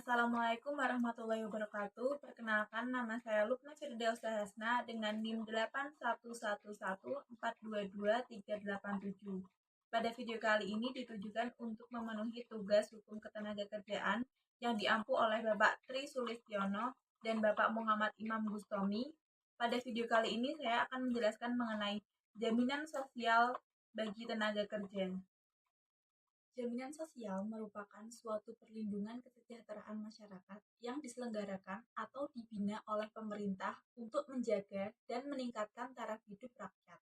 Assalamualaikum warahmatullahi wabarakatuh. Perkenalkan, nama saya Lukna Firdausah Hasna dengan NIM 81114223877. Pada video kali ini ditujukan untuk memenuhi tugas hukum ketenagakerjaan yang diampu oleh Bapak Tri Sulistiono dan Bapak Muhammad Imam Gustomi. Pada video kali ini saya akan menjelaskan mengenai jaminan sosial bagi tenaga kerja. Jaminan sosial merupakan suatu perlindungan kesejahteraan masyarakat yang diselenggarakan atau dibina oleh pemerintah untuk menjaga dan meningkatkan taraf hidup rakyat.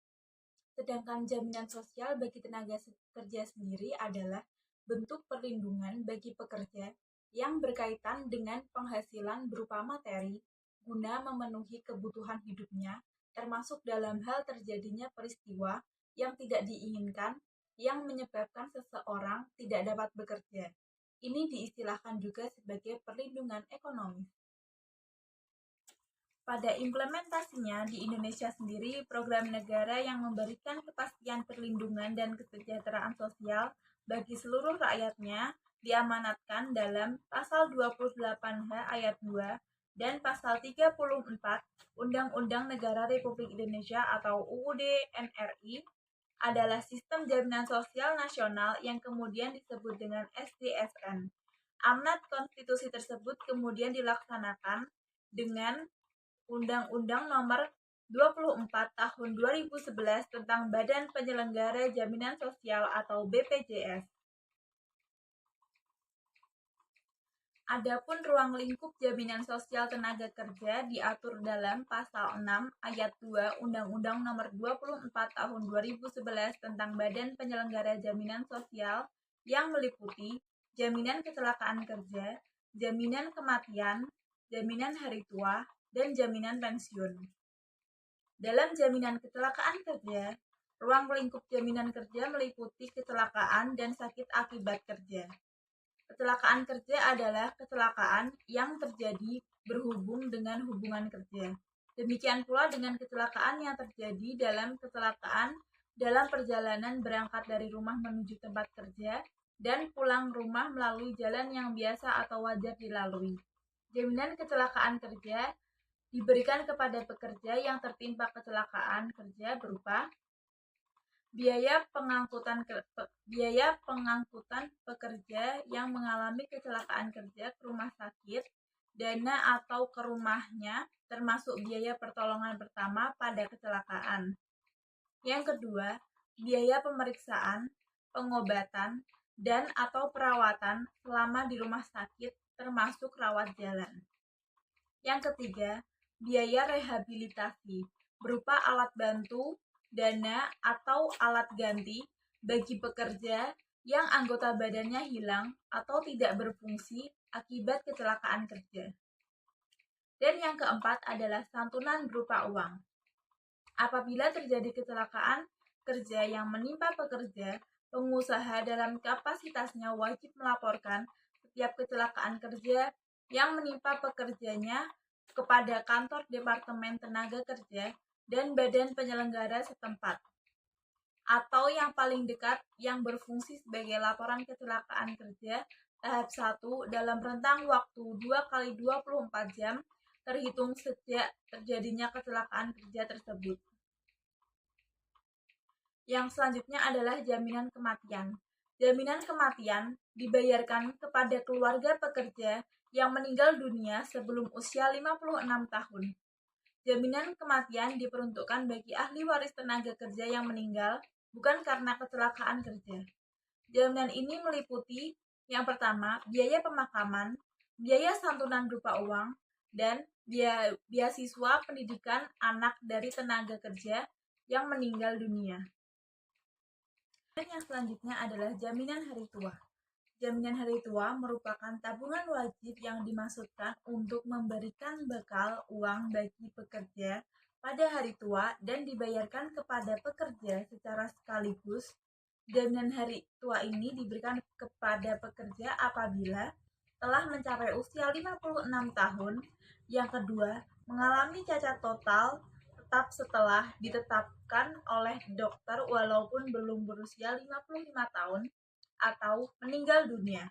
Sedangkan jaminan sosial bagi tenaga kerja sendiri adalah bentuk perlindungan bagi pekerja yang berkaitan dengan penghasilan berupa materi guna memenuhi kebutuhan hidupnya, termasuk dalam hal terjadinya peristiwa yang tidak diinginkan yang menyebabkan seseorang tidak dapat bekerja. Ini diistilahkan juga sebagai perlindungan ekonomis. Pada implementasinya di Indonesia sendiri, program negara yang memberikan kepastian perlindungan dan kesejahteraan sosial bagi seluruh rakyatnya diamanatkan dalam Pasal 28H ayat 2 dan Pasal 34 Undang-Undang Negara Republik Indonesia atau UUD NRI adalah sistem jaminan sosial nasional yang kemudian disebut dengan SJSN. Amanat konstitusi tersebut kemudian dilaksanakan dengan Undang-Undang Nomor 24 Tahun 2011 tentang Badan Penyelenggara Jaminan Sosial atau BPJS. Adapun ruang lingkup jaminan sosial tenaga kerja diatur dalam Pasal 6 Ayat 2 Undang-Undang Nomor 24 Tahun 2011 tentang Badan Penyelenggara Jaminan Sosial yang meliputi jaminan kecelakaan kerja, jaminan kematian, jaminan hari tua, dan jaminan pensiun. Dalam jaminan kecelakaan kerja, ruang lingkup jaminan kerja meliputi kecelakaan dan sakit akibat kerja. Kecelakaan kerja adalah kecelakaan yang terjadi berhubung dengan hubungan kerja. Demikian pula dengan kecelakaan yang terjadi dalam kecelakaan dalam perjalanan berangkat dari rumah menuju tempat kerja dan pulang rumah melalui jalan yang biasa atau wajar dilalui. Jaminan kecelakaan kerja diberikan kepada pekerja yang tertimpa kecelakaan kerja berupa biaya pengangkutan pekerja yang mengalami kecelakaan kerja ke rumah sakit, dana atau ke rumahnya, termasuk biaya pertolongan pertama pada kecelakaan. Yang kedua, biaya pemeriksaan, pengobatan, dan atau perawatan selama di rumah sakit, termasuk rawat jalan. Yang ketiga, biaya rehabilitasi berupa alat bantu, dana atau alat ganti bagi pekerja yang anggota badannya hilang atau tidak berfungsi akibat kecelakaan kerja. Dan yang keempat adalah santunan berupa uang. Apabila terjadi kecelakaan kerja yang menimpa pekerja, pengusaha dalam kapasitasnya wajib melaporkan setiap kecelakaan kerja yang menimpa pekerjanya kepada kantor Departemen Tenaga Kerja dan badan penyelenggara setempat, atau yang paling dekat yang berfungsi sebagai laporan kecelakaan kerja tahap 1 dalam rentang waktu 2x24 jam terhitung sejak terjadinya kecelakaan kerja tersebut. Yang selanjutnya adalah jaminan kematian. Jaminan kematian dibayarkan kepada keluarga pekerja yang meninggal dunia sebelum usia 56 tahun. Jaminan kematian diperuntukkan bagi ahli waris tenaga kerja yang meninggal bukan karena kecelakaan kerja. Jaminan ini meliputi yang pertama, biaya pemakaman, biaya santunan berupa uang, dan beasiswa pendidikan anak dari tenaga kerja yang meninggal dunia. Dan yang selanjutnya adalah jaminan hari tua. Jaminan hari tua merupakan tabungan wajib yang dimaksudkan untuk memberikan bekal uang bagi pekerja pada hari tua dan dibayarkan kepada pekerja secara sekaligus. Jaminan hari tua ini diberikan kepada pekerja apabila telah mencapai usia 56 tahun, yang kedua, mengalami cacat total tetap setelah ditetapkan oleh dokter walaupun belum berusia 55 tahun, atau meninggal dunia.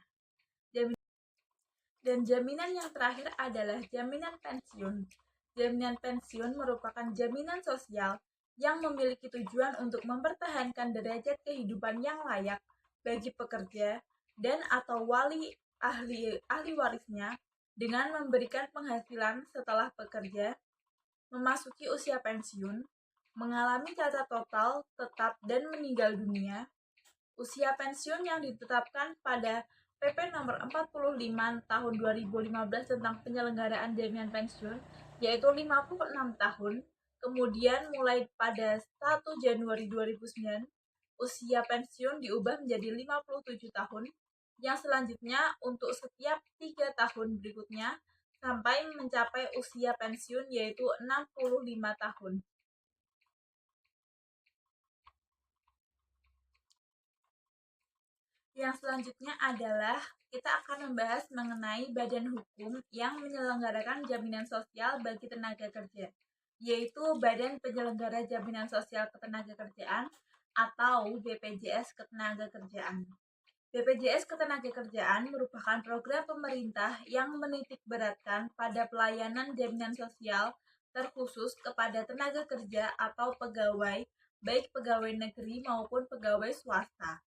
Dan jaminan yang terakhir adalah jaminan pensiun. Jaminan pensiun merupakan jaminan sosial yang memiliki tujuan untuk mempertahankan derajat kehidupan yang layak bagi pekerja dan atau ahli warisnya dengan memberikan penghasilan setelah pekerja memasuki usia pensiun, mengalami cacat total, tetap, dan meninggal dunia. Usia pensiun yang ditetapkan pada PP nomor 45 tahun 2015 tentang penyelenggaraan jaminan pensiun yaitu 56 tahun. Kemudian mulai pada 1 Januari 2009, usia pensiun diubah menjadi 57 tahun. Yang selanjutnya untuk setiap 3 tahun berikutnya sampai mencapai usia pensiun yaitu 65 tahun. Yang selanjutnya adalah kita akan membahas mengenai badan hukum yang menyelenggarakan jaminan sosial bagi tenaga kerja, yaitu Badan Penyelenggara Jaminan Sosial Ketenagakerjaan atau BPJS Ketenagakerjaan. BPJS Ketenagakerjaan merupakan program pemerintah yang menitikberatkan pada pelayanan jaminan sosial terkhusus kepada tenaga kerja atau pegawai, baik pegawai negeri maupun pegawai swasta.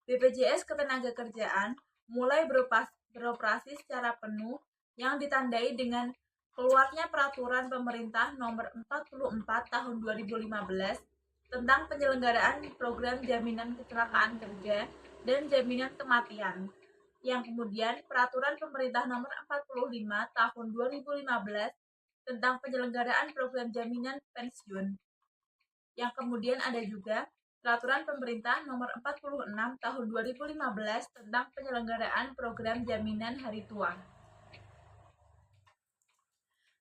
BPJS Ketenagakerjaan mulai beroperasi secara penuh yang ditandai dengan keluarnya peraturan pemerintah nomor 44 tahun 2015 tentang penyelenggaraan program jaminan kecelakaan kerja dan jaminan kematian, yang kemudian peraturan pemerintah nomor 45 tahun 2015 tentang penyelenggaraan program jaminan pensiun, yang kemudian ada juga Peraturan Pemerintah Nomor 46 Tahun 2015 tentang penyelenggaraan program jaminan hari tua.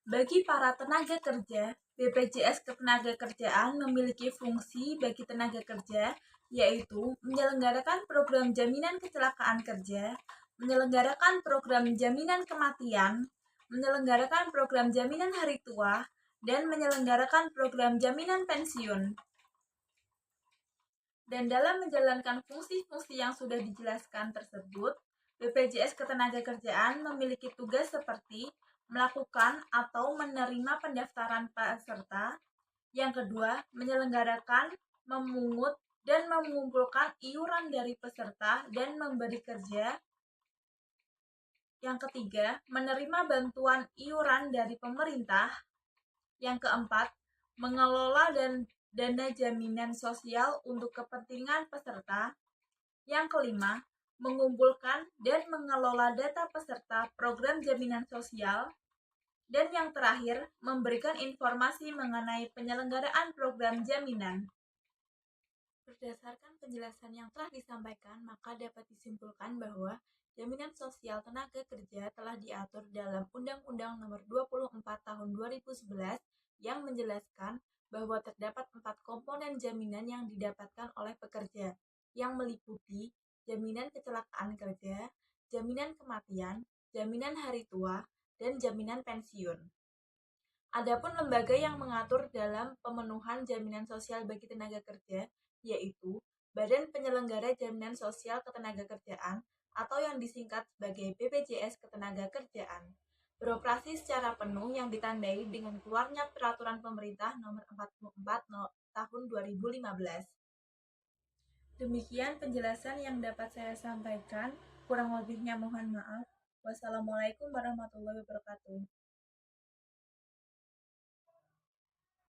Bagi para tenaga kerja, BPJS Ketenagakerjaan memiliki fungsi bagi tenaga kerja, yaitu menyelenggarakan program jaminan kecelakaan kerja, menyelenggarakan program jaminan kematian, menyelenggarakan program jaminan hari tua, dan menyelenggarakan program jaminan pensiun. Dan dalam menjalankan fungsi-fungsi yang sudah dijelaskan tersebut, BPJS Ketenagakerjaan memiliki tugas seperti melakukan atau menerima pendaftaran peserta. Yang kedua, menyelenggarakan, memungut, dan mengumpulkan iuran dari peserta dan memberi kerja. Yang ketiga, menerima bantuan iuran dari pemerintah. Yang keempat, mengelola dan dana jaminan sosial untuk kepentingan peserta. Yang kelima, mengumpulkan dan mengelola data peserta program jaminan sosial. Dan yang terakhir, memberikan informasi mengenai penyelenggaraan program jaminan. Berdasarkan penjelasan yang telah disampaikan, maka dapat disimpulkan bahwa jaminan sosial tenaga kerja telah diatur dalam Undang-Undang Nomor 24 Tahun 2011 yang menjelaskan bahwa terdapat 4 komponen jaminan yang didapatkan oleh pekerja, yang meliputi jaminan kecelakaan kerja, jaminan kematian, jaminan hari tua, dan jaminan pensiun. Adapun lembaga yang mengatur dalam pemenuhan jaminan sosial bagi tenaga kerja, yaitu Badan Penyelenggara Jaminan Sosial Ketenagakerjaan atau yang disingkat sebagai BPJS Ketenagakerjaan, beroperasi secara penuh yang ditandai dengan keluarnya Peraturan Pemerintah Nomor 44 Tahun 2015. Demikian penjelasan yang dapat saya sampaikan. Kurang lebihnya mohon maaf. Wassalamualaikum warahmatullahi wabarakatuh.